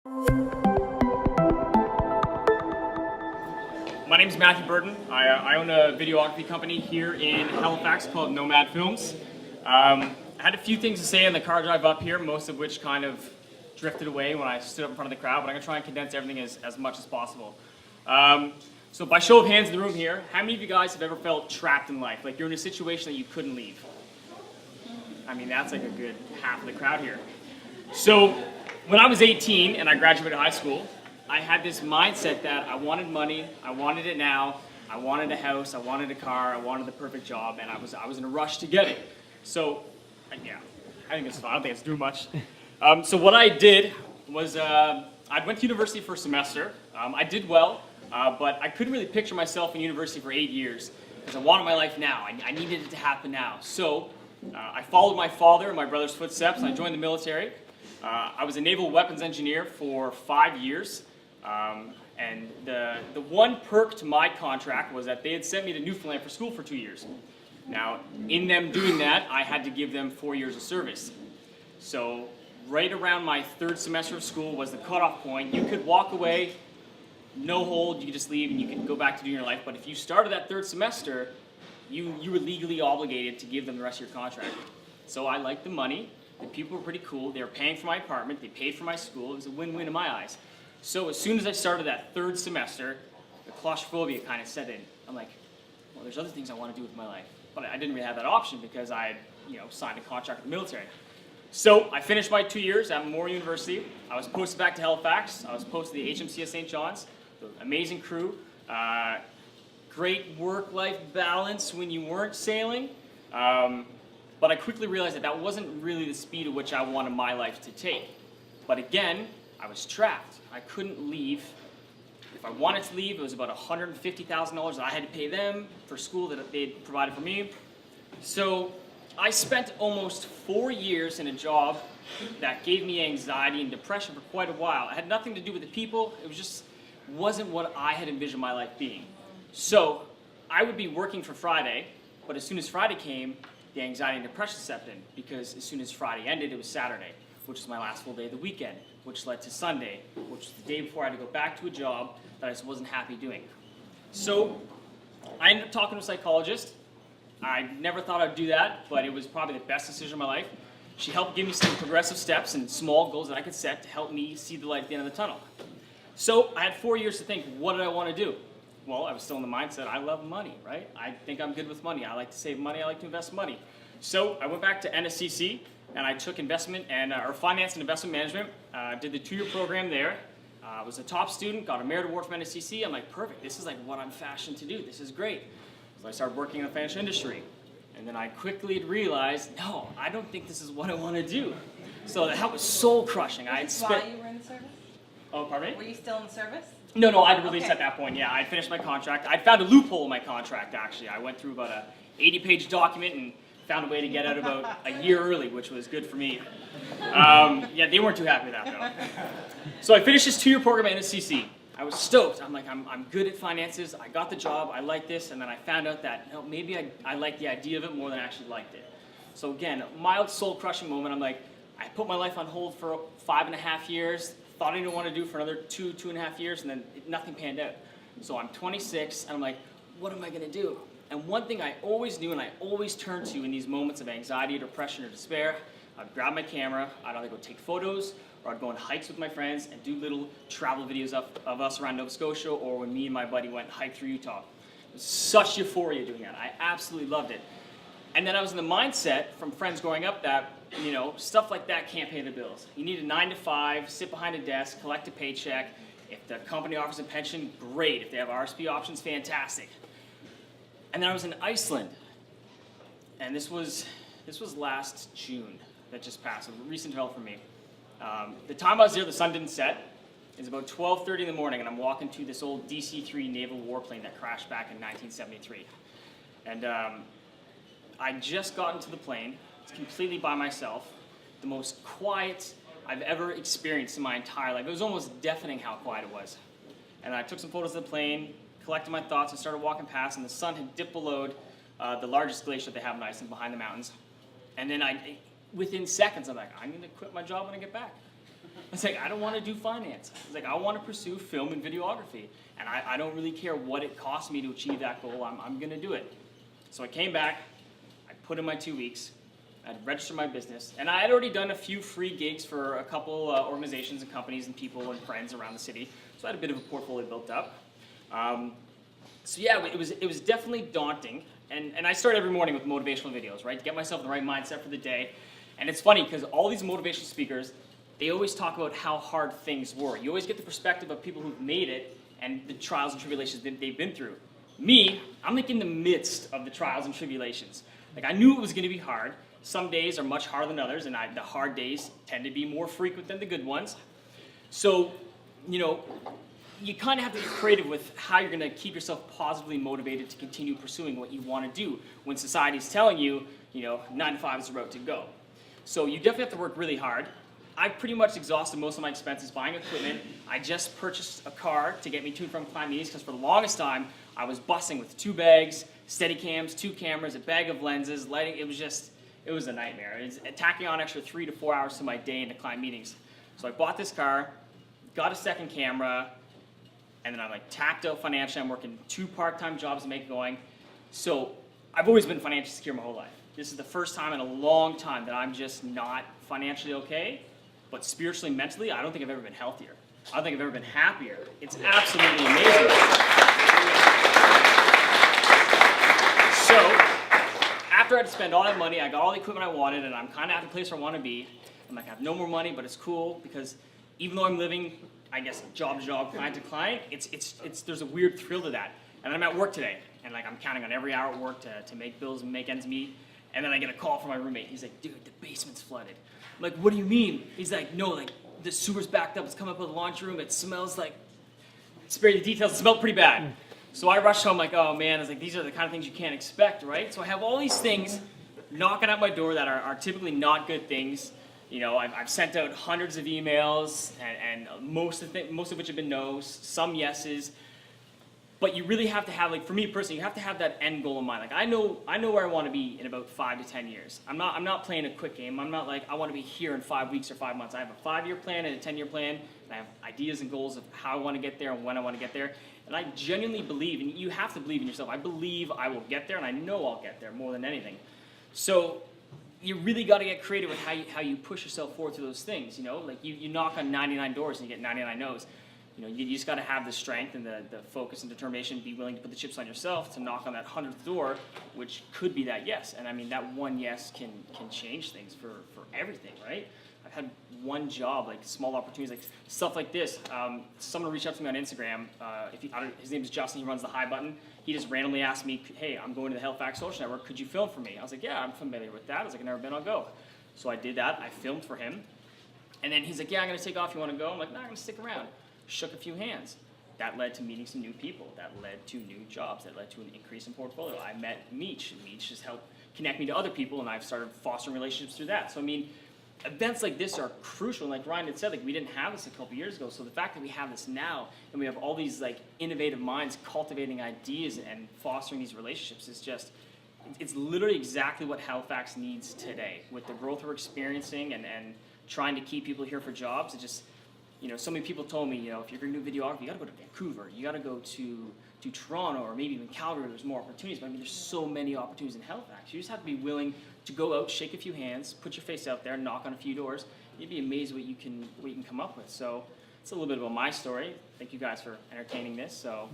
My name is Matthew Burton. I own a videography company here in Halifax called Nomad Films. I had a few things to say on the car drive up here, most of which kind of drifted away when I stood up in front of the crowd, but I'm going to try and condense everything as much as possible. So by show of hands in the room here, how many of you guys have ever felt trapped in life? Like you're in a situation that you couldn't leave? I mean, that's like a good half of the crowd here. So when I was 18 and I graduated high school, I had this mindset that I wanted money, I wanted it now, I wanted a house, I wanted a car, I wanted the perfect job, and I was in a rush to get it. So, yeah, I think it's fine. I don't think it's too much. So what I did was I went to university for a semester. I did well, but I couldn't really picture myself in university for 8 years because I wanted my life now. I needed it to happen now. So I followed my father and my brother's footsteps, and I joined the military. I was a naval weapons engineer for 5 years. And the one perk to my contract was that they had sent me to Newfoundland for school for 2 years. Now, in them doing that, I had to give them 4 years of service. So right around my third semester of school was the cutoff point. You could walk away, no hold, you could just leave and you could go back to doing your life. But if you started that third semester, you were legally obligated to give them the rest of your contract. So I liked the money. The people were pretty cool. They were paying for my apartment. They paid for my school. It was a win-win in my eyes. So as soon as I started that third semester, the claustrophobia kind of set in. I'm like, well, there's other things I want to do with my life. But I didn't really have that option because I had, signed a contract with the military. So I finished my 2 years at Memorial University. I was posted back to Halifax. I was posted to the HMCS St. John's. Amazing crew. Great work-life balance when you weren't sailing. But I quickly realized that wasn't really the speed at which I wanted my life to take. But again, I was trapped. I couldn't leave. If I wanted to leave, it was about $150,000 that I had to pay them for school that they had provided for me. So I spent almost 4 years in a job that gave me anxiety and depression for quite a while. It had nothing to do with the people. It wasn't what I had envisioned my life being. So I would be working for Friday, but as soon as Friday came, the anxiety and depression stepped in because as soon as Friday ended, it was Saturday, which was my last full day of the weekend, which led to Sunday, which was the day before I had to go back to a job that I just wasn't happy doing. So I ended up talking to a psychologist. I never thought I'd do that, but it was probably the best decision of my life. She helped give me some progressive steps and small goals that I could set to help me see the light at the end of the tunnel. So I had 4 years to think, what did I want to do? Well, I was still in the mindset, I love money, right? I think I'm good with money. I like to save money, I like to invest money. So I went back to NSCC, and I took investment and or finance and investment management. Did the 2-year program there. I was a top student, got a merit award from NSCC. I'm like, perfect. This is like what I'm fashioned to do. This is great. So I started working in the financial industry, and then I quickly realized, no, I don't think this is what I want to do. So that was soul crushing. I had spent. Why you were in the service? Oh, pardon me? Were you still in the service? No, I'd released at that point. Yeah, I'd finished my contract. I'd found a loophole in my contract. Actually, I went through about a 80-page document and found a way to get out about a year early, which was good for me. Yeah, they weren't too happy with that though. So I finished this 2-year program at NSCC. I was stoked. I'm like, I'm good at finances. I got the job. I like this. And then I found out that maybe I liked the idea of it more than I actually liked it. So again, a mild soul-crushing moment. I'm like, I put my life on hold for 5.5 years. Thought I didn't want to do for another 2.5 years, and then nothing panned out. So I'm 26, and I'm like, what am I going to do? And one thing I always knew and I always turned to in these moments of anxiety, depression, or despair, I'd grab my camera, I'd either go take photos, or I'd go on hikes with my friends and do little travel videos of us around Nova Scotia, or when me and my buddy went hike through Utah. It was such euphoria doing that. I absolutely loved it. And then I was in the mindset from friends growing up that, stuff like that can't pay the bills. You need a 9 to 5, sit behind a desk, collect a paycheck. If the company offers a pension, great. If they have RSP options, fantastic. And then I was in Iceland, and this was last June that just passed, a recent development for me. The time I was there, the sun didn't set. It's about 12:30 in the morning, and I'm walking to this old DC-3 naval warplane that crashed back in 1973. And I just got into the plane, completely by myself, the most quiet I've ever experienced in my entire life. It was almost deafening how quiet it was. And I took some photos of the plane, collected my thoughts, and started walking past, and the sun had dipped below the largest glacier that they have in Iceland behind the mountains. And then within seconds, I'm like, I'm going to quit my job when I get back. was like, I don't want to do finance. I was like, I want to pursue film and videography. And I don't really care what it costs me to achieve that goal. I'm going to do it. So I came back. I put in my 2 weeks. I'd registered my business. And I had already done a few free gigs for a couple organizations and companies and people and friends around the city. So I had a bit of a portfolio built up. So yeah, it was definitely daunting. And I start every morning with motivational videos, right? To get myself in the right mindset for the day. And it's funny because all these motivational speakers, they always talk about how hard things were. You always get the perspective of people who've made it and the trials and tribulations that they've been through. Me, I'm like in the midst of the trials and tribulations. Like I knew it was going to be hard. Some days are much harder than others, and the hard days tend to be more frequent than the good ones. So, you know, you kind of have to be creative with how you're going to keep yourself positively motivated to continue pursuing what you want to do when society's telling you, 9 to 5 is the road to go. So you definitely have to work really hard. I've pretty much exhausted most of my expenses buying equipment. I just purchased a car to get me to and from client meetings because for the longest time, I was busing with 2 bags, steady cams, 2 cameras, a bag of lenses, lighting. It was a nightmare. It was tacking on extra 3 to 4 hours to my day into client meetings. So I bought this car, got a second camera, and then I'm like tapped out financially. I'm working 2 part-time jobs to make it going. So I've always been financially secure my whole life. This is the first time in a long time that I'm just not financially okay, but spiritually, mentally, I don't think I've ever been healthier. I don't think I've ever been happier. It's absolutely amazing. So, after I had to spend all that money, I got all the equipment I wanted, and I'm kind of at the place where I want to be. I'm like, I have no more money, but it's cool because even though I'm living, I guess, job to job, client to client, there's a weird thrill to that. And I'm at work today, and like I'm counting on every hour at work to make bills and make ends meet. And then I get a call from my roommate. He's like, dude, the basement's flooded. I'm like, what do you mean? He's like, no, like the sewer's backed up. It's coming up with the laundry room. It smells like, spare the details, it smelled pretty bad. So I rushed home like, oh man, I was like, these are the kind of things you can't expect, right? So I have all these things knocking at my door that are typically not good things. I've sent out hundreds of emails, and most of which have been no's, some yeses. But you really have to have, like for me personally, you have to have that end goal in mind. Like I know where I want to be in about 5 to 10 years. I'm not playing a quick game. I'm not like I want to be here in 5 weeks or 5 months. I have a 5-year plan and a 10-year plan, and I have ideas and goals of how I want to get there and when I want to get there. And I genuinely believe, and you have to believe in yourself. I believe I will get there, and I know I'll get there more than anything. So you really got to get creative with how you push yourself forward through those things. Like you knock on 99 doors and you get 99 no's. You just got to have the strength and the focus and determination, be willing to put the chips on yourself to knock on that 100th door, which could be that yes. And I mean, that one yes can change things for everything, right? I've had one job, like small opportunities, like stuff like this. Someone reached out to me on Instagram. His name is Justin. He runs the Hi Button. He just randomly asked me, hey, I'm going to the Halifax Social Network. Could you film for me? I was like, yeah, I'm familiar with that. I was like, I've never been, I'll go. So I did that. I filmed for him. And then he's like, yeah, I'm going to take off. You want to go? I'm like, no, I'm going to stick around. Shook a few hands. That led to meeting some new people. That led to new jobs. That led to an increase in portfolio. I met Meech, and Meech has helped connect me to other people, and I've started fostering relationships through that. So I mean, events like this are crucial. And like Ryan had said, like we didn't have this a couple years ago. So the fact that we have this now, and we have all these like innovative minds cultivating ideas and fostering these relationships is just, it's literally exactly what Halifax needs today. With the growth we're experiencing and trying to keep people here for jobs, it just, so many people told me, if you're going to do videography, you got to go to Vancouver, you got to go to Toronto, or maybe even Calgary, there's more opportunities. But I mean, there's so many opportunities in Halifax. You just have to be willing to go out, shake a few hands, put your face out there, knock on a few doors. You'd be amazed what you can come up with. So it's a little bit about my story. Thank you guys for entertaining this. So.